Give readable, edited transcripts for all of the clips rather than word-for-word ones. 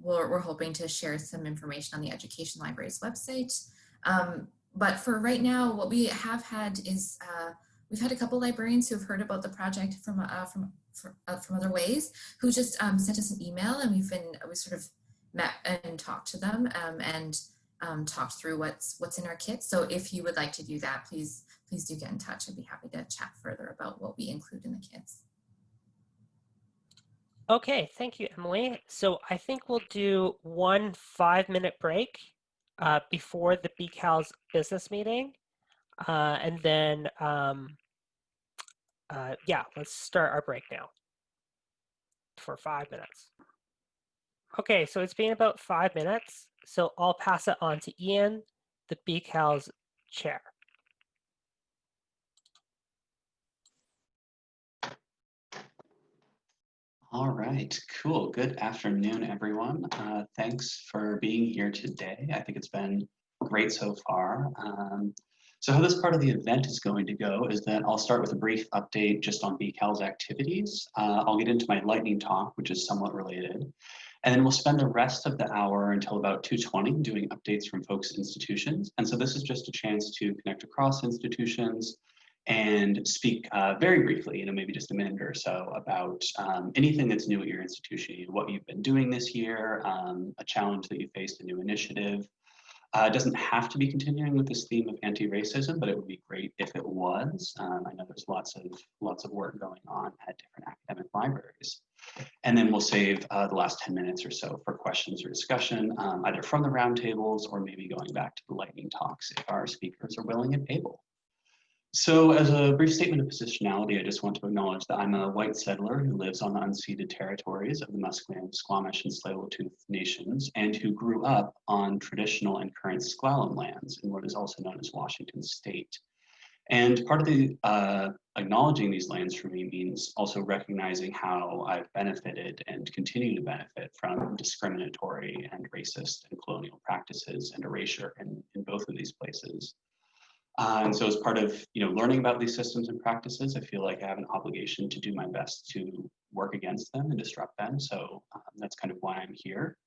we're hoping to share some information on the Education Library's website. But for right now, what we have had is we've had a couple librarians who have heard about the project from other ways, who just sent us an email, and we sort of met and talked to them and talked through what's in our kit. So if you would like to do that, please do get in touch. I'd be happy to chat further about what we include in the kits. Okay, thank you, Emily. So I think we'll do 1 5-minute break before the BCALS business meeting. And then, yeah, let's start our break now for 5 minutes. Okay, so it's been about 5 minutes. So I'll pass it on to Ian, the BCALS chair. All right, cool. Good afternoon, everyone. Thanks for being here today. I think it's been great so far. So how this part of the event is going to go is that I'll start with a brief update just on BCALS activities. I'll get into my lightning talk, which is somewhat related. And then we'll spend the rest of the hour until about 2:20 doing updates from folks' institutions. And so this is just a chance to connect across institutions and speak very briefly, maybe just a minute or so about anything that's new at your institution, what you've been doing this year, a challenge that you faced, a new initiative. It doesn't have to be continuing with this theme of anti-racism, but it would be great if it was. I know there's lots of work going on at different academic libraries. And then we'll save the last 10 minutes or so for questions or discussion, either from the roundtables or maybe going back to the lightning talks if our speakers are willing and able. So as a brief statement of positionality, I just want to acknowledge that I'm a white settler who lives on the unceded territories of the Musqueam, Squamish, and Tsleil-Waututh nations, and who grew up on traditional and current S'Klallam lands in what is also known as Washington State. And part of the acknowledging these lands for me means also recognizing how I've benefited and continue to benefit from discriminatory and racist and colonial practices and erasure in both of these places. And so as part of learning about these systems and practices, I feel like I have an obligation to do my best to work against them and disrupt them. So that's kind of why I'm here.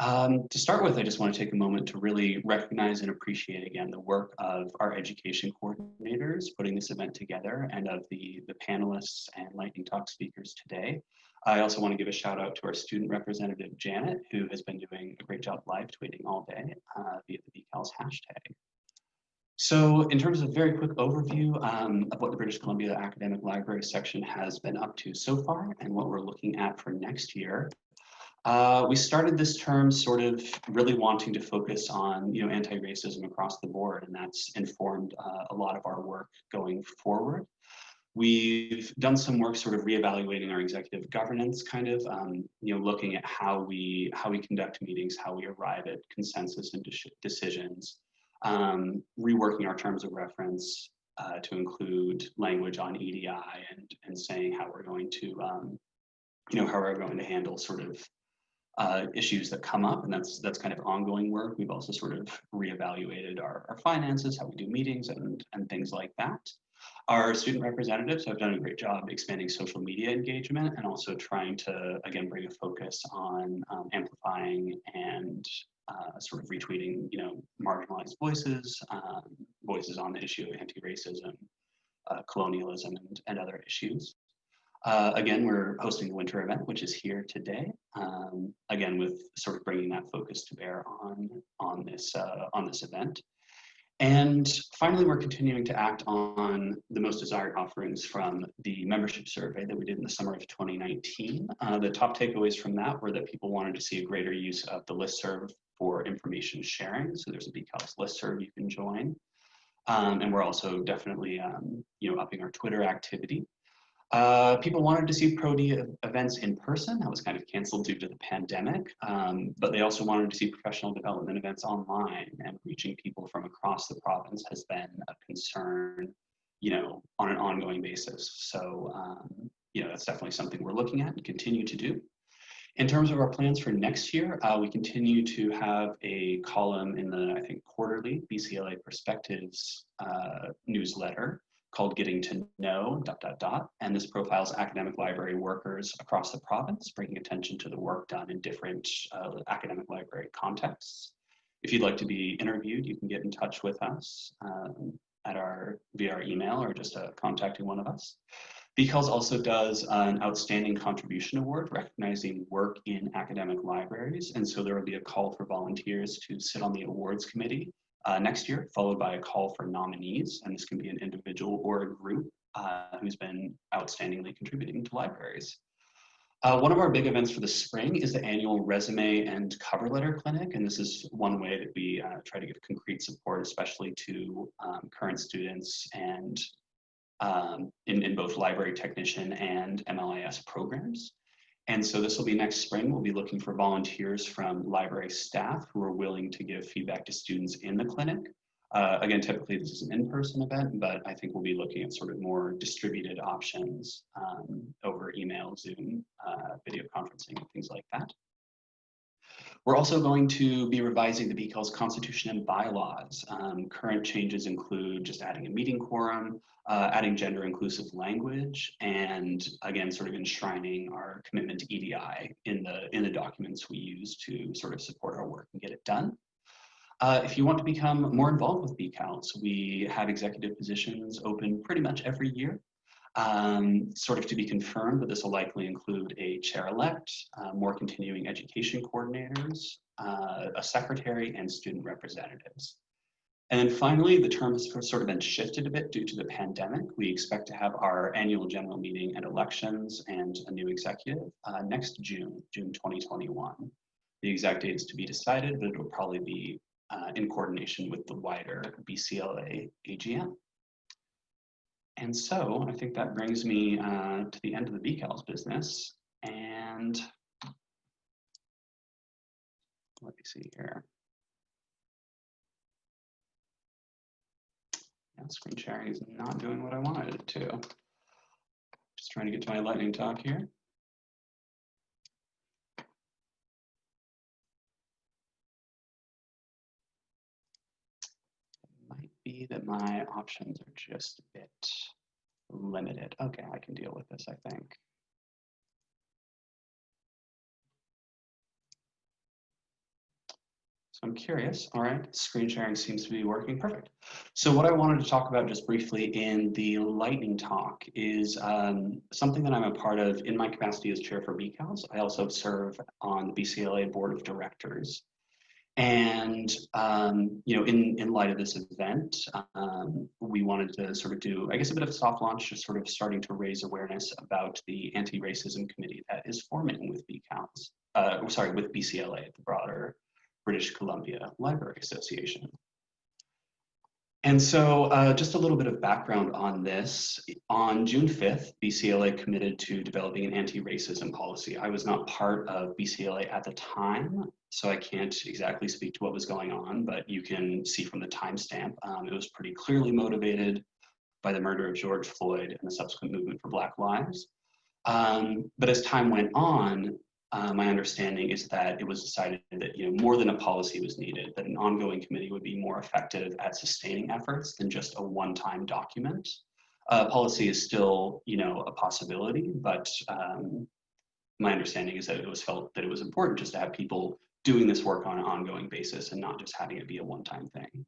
To start with, I just want to take a moment to really recognize and appreciate again the work of our education coordinators putting this event together and of the panelists and lightning talk speakers today. I also want to give a shout out to our student representative, Janet, who has been doing a great job live tweeting all day via the BCALS hashtag. So in terms of a very quick overview of what the British Columbia Academic Library section has been up to so far and what we're looking at for next year. We started this term sort of really wanting to focus on anti-racism across the board, and that's informed a lot of our work going forward. We've done some work sort of reevaluating our executive governance, kind of looking at how we conduct meetings, how we arrive at consensus and decisions. Reworking our terms of reference to include language on EDI and saying how we're going to, how we're going to handle sort of issues that come up, and that's kind of ongoing work. We've also sort of reevaluated our finances, how we do meetings, and things like that. Our student representatives have done a great job expanding social media engagement and also trying to again bring a focus on amplifying and sort of retweeting, marginalized voices, voices on the issue of anti-racism, colonialism, and other issues. Again, we're hosting the winter event, which is here today. Again, with sort of bringing that focus to bear on this event. And finally, we're continuing to act on the most desired offerings from the membership survey that we did in the summer of 2019. The top takeaways from that were that people wanted to see a greater use of the listserv for information sharing. So there's a BCALS listserv you can join. And we're also definitely, upping our Twitter activity. People wanted to see Pro-D events in person. That was kind of canceled due to the pandemic, but they also wanted to see professional development events online, and reaching people from across the province has been a concern, on an ongoing basis. So, that's definitely something we're looking at and continue to do. In terms of our plans for next year, we continue to have a column in the, I think, quarterly BCLA Perspectives newsletter, called Getting to Know ... And this profiles academic library workers across the province, bringing attention to the work done in different academic library contexts. If you'd like to be interviewed, you can get in touch with us via our email or just contacting one of us. BCALS also does an Outstanding Contribution Award recognizing work in academic libraries. And so there will be a call for volunteers to sit on the awards committee next year, followed by a call for nominees. And this can be an individual or a group who's been outstandingly contributing to libraries. One of our big events for the spring is the annual Resume and Cover Letter Clinic. And this is one way that we try to give concrete support, especially to current students and in both library technician and MLIS programs. And so this will be next spring. We'll be looking for volunteers from library staff who are willing to give feedback to students in the clinic. Again, typically this is an in-person event, but I think we'll be looking at sort of more distributed options over email, Zoom, video conferencing, and things like that. We're also going to be revising the BCALS Constitution and bylaws. Current changes include just adding a meeting quorum, adding gender inclusive language, and again, sort of enshrining our commitment to EDI in the documents we use to sort of support our work and get it done. If you want to become more involved with BCALS, we have executive positions open pretty much every year. Sort of to be confirmed, but this will likely include a chair-elect, more continuing education coordinators, a secretary, and student representatives. And then finally, the term has sort of been shifted a bit due to the pandemic. We expect to have our annual general meeting and elections and a new executive next June 2021. The exact date is to be decided, but it will probably be in coordination with the wider BCLA AGM. And so I think that brings me to the end of the BCALS business. And let me see here. Yeah, screen sharing is not doing what I wanted it to. Just trying to get to my lightning talk here. Be that my options are just a bit limited. Okay, I can deal with this, I think. So I'm curious. All right, screen sharing seems to be working perfect. So what I wanted to talk about just briefly in the lightning talk is something that I'm a part of in my capacity as chair for BCALS. I also serve on the BCLA board of directors. And, you know, in light of this event, we wanted to sort of do, I guess, a bit of a soft launch, just sort of starting to raise awareness about the anti-racism committee that is forming with BCALS, with BCLA, the broader British Columbia Library Association. And so just a little bit of background on this. On June 5th, BCLA committed to developing an anti-racism policy. I was not part of BCLA at the time, so I can't exactly speak to what was going on, but you can see from the timestamp, it was pretty clearly motivated by the murder of George Floyd and the subsequent movement for Black Lives. But as time went on, my understanding is that it was decided that more than a policy was needed, that an ongoing committee would be more effective at sustaining efforts than just a one-time document. Policy is still a possibility, but my understanding is that it was felt that it was important just to have people doing this work on an ongoing basis and not just having it be a one-time thing.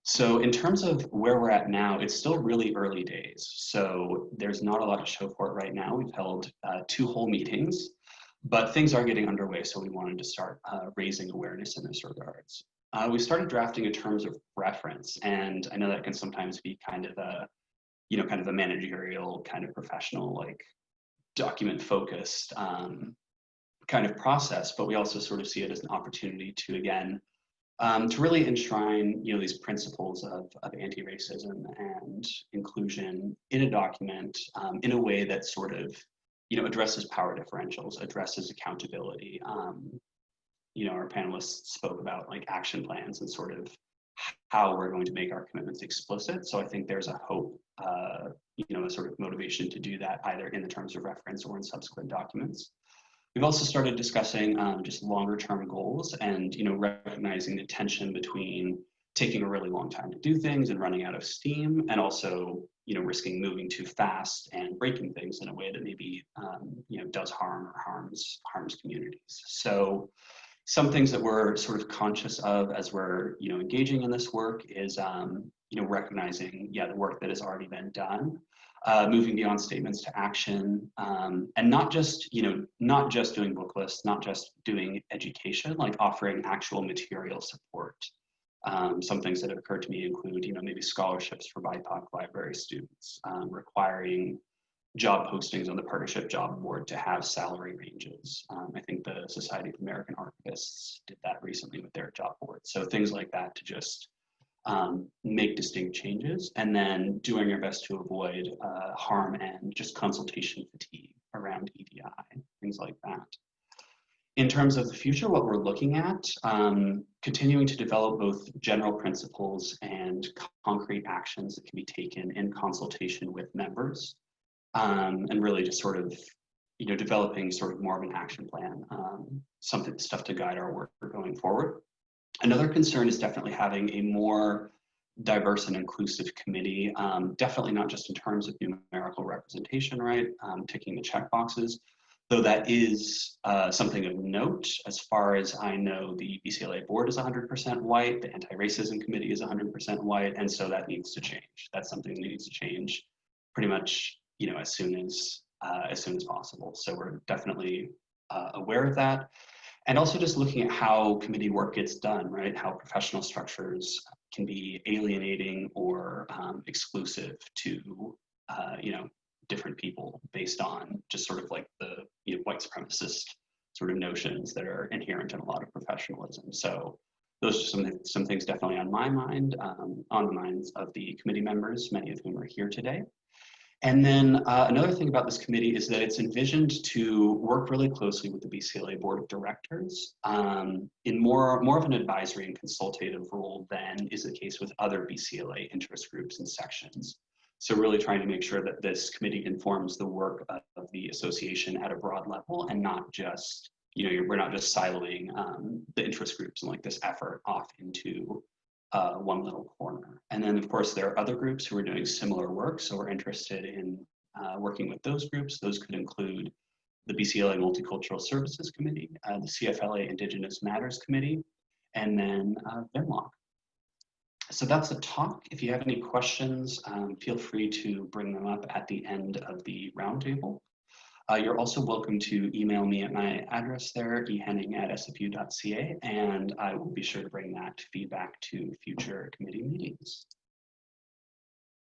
So in terms of where we're at now, it's still really early days. So there's not a lot to show for it right now. We've held 2 whole meetings. But things are getting underway, so we wanted to start raising awareness in this regards. We started drafting a terms of reference, and I know that can sometimes be kind of a, kind of a managerial, kind of professional, like document-focused kind of process. But we also sort of see it as an opportunity to, again, to really enshrine, these principles of anti-racism and inclusion in a document in a way that sort of addresses power differentials, addresses accountability. Our panelists spoke about like action plans and sort of how we're going to make our commitments explicit. So I think there's a hope, a sort of motivation to do that either in the terms of reference or in subsequent documents. We've also started discussing just longer term goals and, recognizing the tension between taking a really long time to do things and running out of steam, and also risking moving too fast and breaking things in a way that maybe, does harm or harms communities. So some things that we're sort of conscious of as we're, engaging in this work is, recognizing, the work that has already been done, moving beyond statements to action, and not just doing book lists, not just doing education, like offering actual material support. Some things that have occurred to me include, maybe scholarships for BIPOC library students, requiring job postings on the partnership job board to have salary ranges. I think the Society of American Archivists did that recently with their job board. So things like that to just make distinct changes, and then doing our best to avoid harm and just consultation fatigue around EDI, things like that. In terms of the future, what we're looking at, continuing to develop both general principles and concrete actions that can be taken in consultation with members, and really just sort of, developing sort of more of an action plan, stuff to guide our work going forward. Another concern is definitely having a more diverse and inclusive committee, definitely not just in terms of numerical representation, right? Ticking the check boxes, though that is something of note. As far as I know, the BCLA board is 100% white, the anti-racism committee is 100% white, and so that needs to change. That's something that needs to change pretty much, as soon as possible. So we're definitely aware of that. And also just looking at how committee work gets done, right? How professional structures can be alienating or exclusive to, different people based on just sort of like the white supremacist sort of notions that are inherent in a lot of professionalism. So those are some things definitely on my mind, on the minds of the committee members, many of whom are here today. And then another thing about this committee is that it's envisioned to work really closely with the BCLA Board of Directors in more of an advisory and consultative role than is the case with other BCLA interest groups and sections. So really trying to make sure that this committee informs the work of the association at a broad level, and not just, we're not just siloing the interest groups and like this effort off into one little corner. And then of course there are other groups who are doing similar work, so we're interested in working with those groups. Those could include the BCLA Multicultural Services Committee, the CFLA Indigenous Matters Committee, and then VIMLOC. So that's a talk. If you have any questions, feel free to bring them up at the end of the roundtable. You're also welcome to email me at my address there, ehenning@sfu.ca, and I will be sure to bring that feedback to future committee meetings.